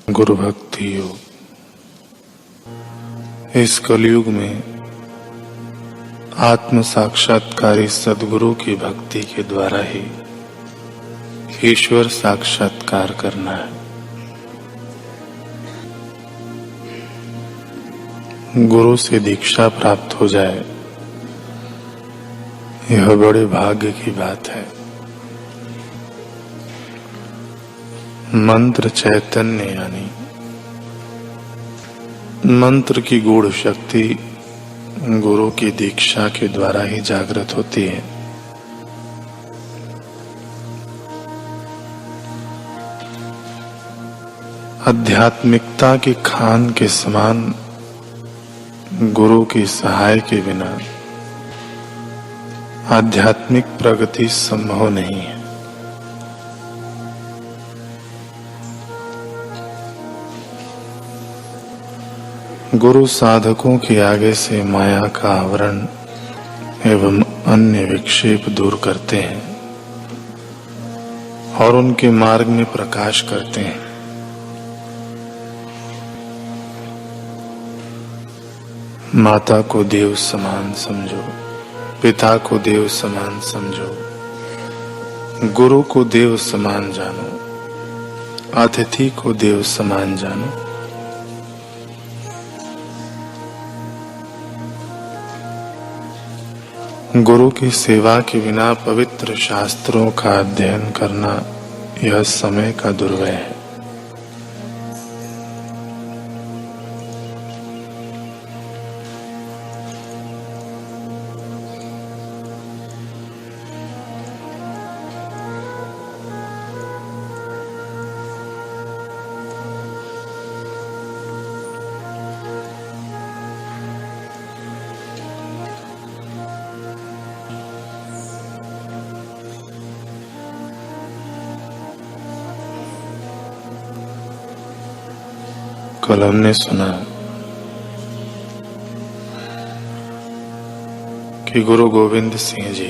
गुरु भक्ति योग। इस कलयुग में आत्म साक्षात्कारी सद्गुरु की भक्ति के द्वारा ही ईश्वर साक्षात्कार करना है। गुरु से दीक्षा प्राप्त हो जाए, यह बड़े भाग्य की बात है। मंत्र चैतन्य यानी मंत्र की गूढ़ शक्ति गुरु की दीक्षा के द्वारा ही जागृत होती है। आध्यात्मिकता की खान के समान गुरु की सहाय के बिना आध्यात्मिक प्रगति संभव नहीं है। गुरु साधकों के आगे से माया का आवरण एवं अन्य विक्षेप दूर करते हैं और उनके मार्ग में प्रकाश करते हैं। माता को देव समान समझो, पिता को देव समान समझो, गुरु को देव समान जानो, अतिथि को देव समान जानो। गुरु की सेवा के बिना पवित्र शास्त्रों का अध्ययन करना यह समय का दुर्व्यय है। कल हमने सुना कि गुरु गोविंद सिंह जी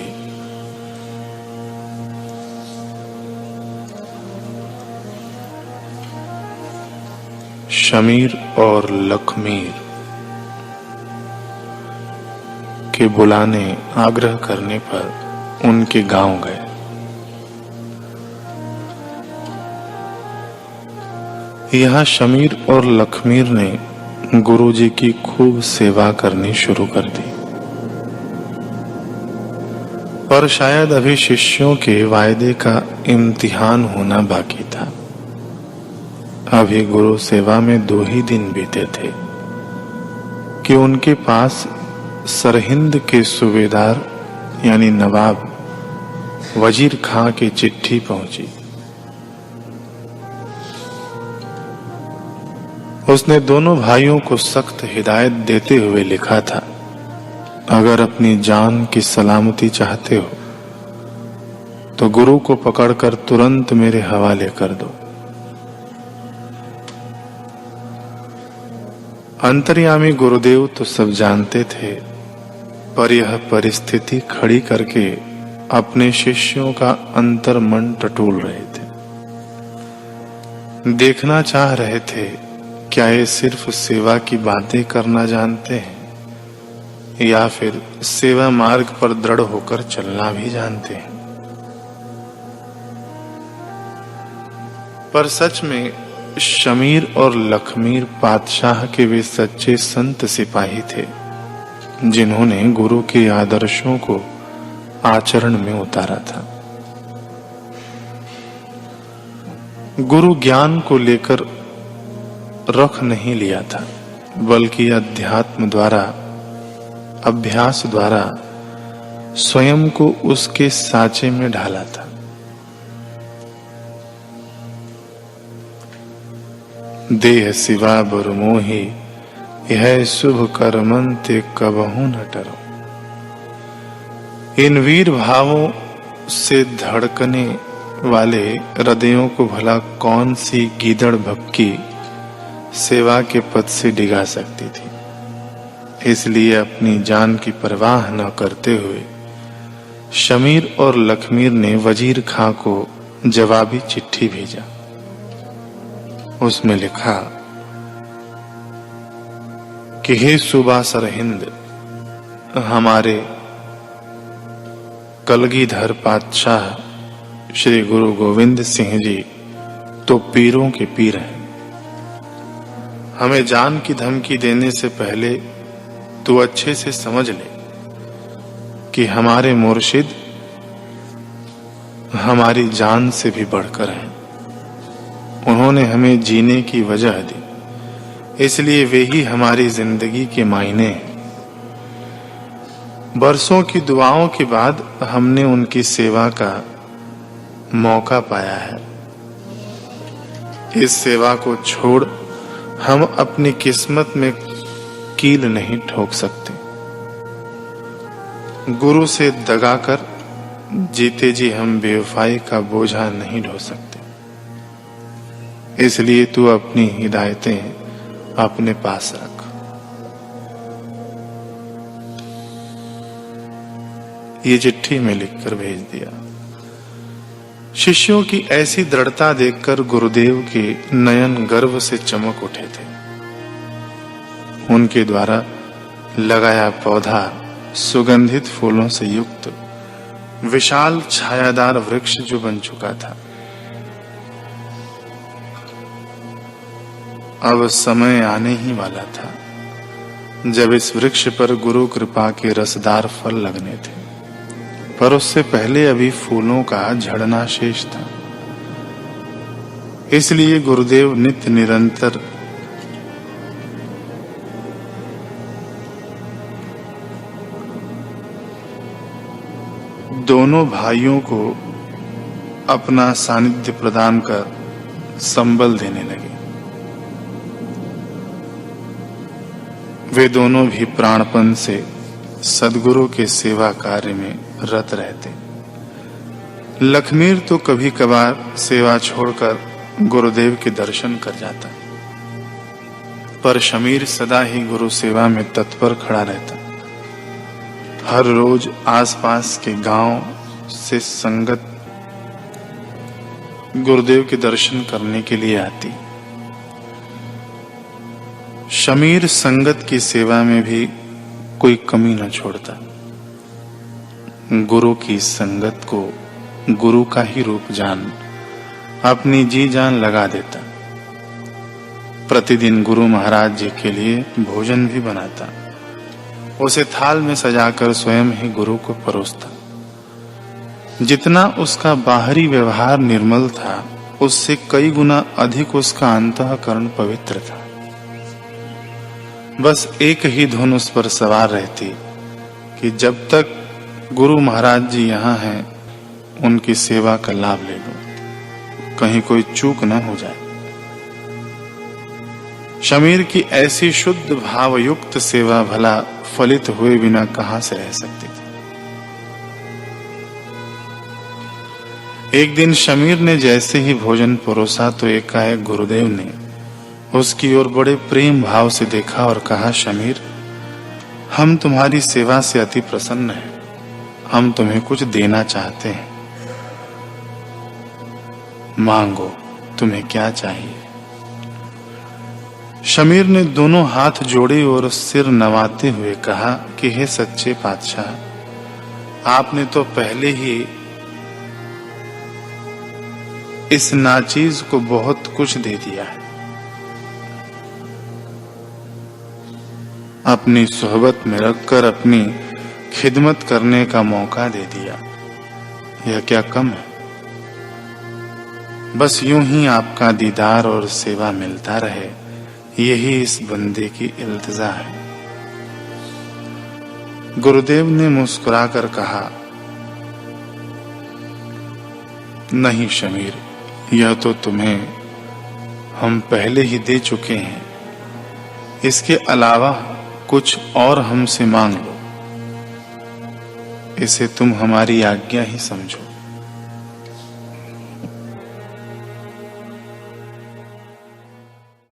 शमीर और लखमीर के बुलाने आग्रह करने पर उनके गांव गए। यहाँ शमीर और लखमीर ने गुरुजी की खूब सेवा करनी शुरू कर दी, पर शायद अभी शिष्यों के वायदे का इम्तिहान होना बाकी था। अभी गुरु सेवा में 2 ही दिन बीते थे कि उनके पास सरहिंद के सूबेदार यानी नवाब वजीर खां की चिट्ठी पहुंची। उसने दोनों भाइयों को सख्त हिदायत देते हुए लिखा था, अगर अपनी जान की सलामती चाहते हो तो गुरु को पकड़कर तुरंत मेरे हवाले कर दो। अंतर्यामी गुरुदेव तो सब जानते थे, पर यह परिस्थिति खड़ी करके अपने शिष्यों का अंतर्मन टटोल रहे थे। देखना चाह रहे थे क्या ये सिर्फ सेवा की बातें करना जानते हैं या फिर सेवा मार्ग पर दृढ़ होकर चलना भी जानते हैं। पर सच में शमीर और लखमीर पातशाह के वे सच्चे संत सिपाही थे जिन्होंने गुरु के आदर्शों को आचरण में उतारा था। गुरु ज्ञान को लेकर रख नहीं लिया था, बल्कि अध्यात्म द्वारा, अभ्यास द्वारा स्वयं को उसके साँचे में ढाला था। देह सिवा बरमोही यह शुभ कर्मन ते कबहू न टरो। इन वीर भावों से धड़कने वाले हृदयों को भला कौन सी गीदड़ भक्की सेवा के पद से डिगा सकती थी। इसलिए अपनी जान की परवाह न करते हुए शमीर और लखमीर ने वजीर खां को जवाबी चिट्ठी भेजा। उसमें लिखा कि हे सूबा सरहिंद, हमारे कलगीधर पातशाह श्री गुरु गोविंद सिंह जी तो पीरों के पीर हैं। हमें जान की धमकी देने से पहले तू अच्छे से समझ ले कि हमारे मुर्शिद हमारी जान से भी बढ़कर हैं। उन्होंने हमें जीने की वजह दी, इसलिए वे ही हमारी जिंदगी के मायने हैं। बरसों की दुआओं के बाद हमने उनकी सेवा का मौका पाया है। इस सेवा को छोड़ हम अपनी किस्मत में कील नहीं ठोक सकते। गुरु से दगा कर जीते जी हम बेवफाई का बोझा नहीं ढो सकते। इसलिए तू अपनी हिदायतें अपने पास रख। ये चिट्ठी में लिखकर भेज दिया। शिष्यों की ऐसी दृढ़ता देखकर गुरुदेव के नयन गर्व से चमक उठे थे। उनके द्वारा लगाया पौधा सुगंधित फूलों से युक्त विशाल छायादार वृक्ष जो बन चुका था। अब समय आने ही वाला था जब इस वृक्ष पर गुरु कृपा के रसदार फल लगने थे, पर उससे पहले अभी फूलों का झड़ना शेष था। इसलिए गुरुदेव नित्य निरंतर दोनों भाइयों को अपना सानिध्य प्रदान कर संबल देने लगे। वे दोनों भी प्राणपन से सद्गुरु के सेवा कार्य में रत रहते। लखमीर तो कभी कभार सेवा छोड़कर गुरुदेव के दर्शन कर जाता, पर शमीर सदा ही गुरु सेवा में तत्पर खड़ा रहता। हर रोज आसपास के गांव से संगत गुरुदेव के दर्शन करने के लिए आती। शमीर संगत की सेवा में भी कोई कमी न छोड़ता। गुरु की संगत को गुरु का ही रूप जान अपनी जी जान लगा देता। प्रतिदिन गुरु महाराज जी के लिए भोजन भी बनाता, उसे थाल में सजाकर स्वयं ही गुरु को परोसता। जितना उसका बाहरी व्यवहार निर्मल था, उससे कई गुना अधिक उसका अंतःकरण पवित्र था। बस एक ही धुन उस पर सवार रहती कि जब तक गुरु महाराज जी यहाँ हैं, उनकी सेवा का लाभ ले लो, कहीं कोई चूक न हो जाए। शमीर की ऐसी शुद्ध भावयुक्त सेवा भला फलित हुए बिना कहां से रह सकती थी। एक दिन शमीर ने जैसे ही भोजन परोसा तो एकाएक गुरुदेव ने उसकी ओर बड़े प्रेम भाव से देखा और कहा, शमीर, हम तुम्हारी सेवा से अति प्रसन्न हैं। हम तुम्हें कुछ देना चाहते हैं। मांगो, तुम्हें क्या चाहिए? शमीर ने दोनों हाथ जोड़े और सिर नवाते हुए कहा कि हे सच्चे पातशाह, आपने तो पहले ही इस नाचीज को बहुत कुछ दे दिया है। अपनी सोहबत में रखकर अपनी खिदमत करने का मौका दे दिया। यह क्या कम है? बस यूं ही आपका दीदार और सेवा मिलता रहे, यही इस बंदे की इल्तिजा है। गुरुदेव ने मुस्कुराकर कहा, नहीं शमीर, यह तो तुम्हें हम पहले ही दे चुके हैं। इसके अलावा कुछ और हमसे मांग लो। इसे तुम हमारी आज्ञा ही समझो।